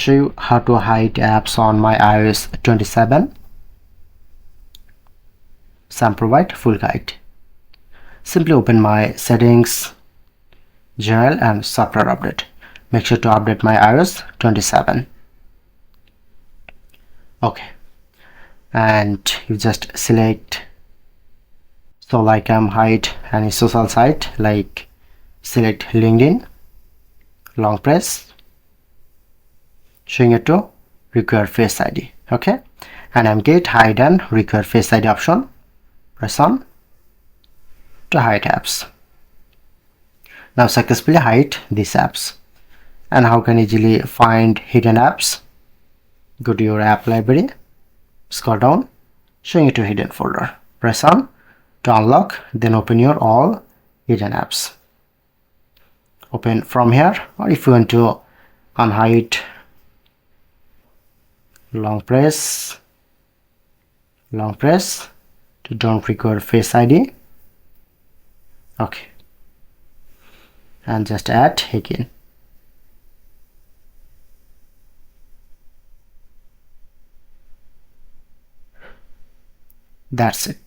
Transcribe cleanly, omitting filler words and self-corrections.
show you how to hide apps on my iOS 27. Some provide full guide. Simply open my settings, general and software update. Make sure to update my iOS 27. Okay, and you just select, so like hide any social site, like select LinkedIn, long press, showing it to require face ID. Okay, and get hide and require face ID option, press on to hide apps. Now successfully hide these apps. And how can easily find hidden apps? Go to your app library, scroll down, showing it to hidden folder, press on to unlock, then open your all hidden apps. Open from here, or if you want to unhide, long press to don't require face ID. Okay, and just add again. That's it.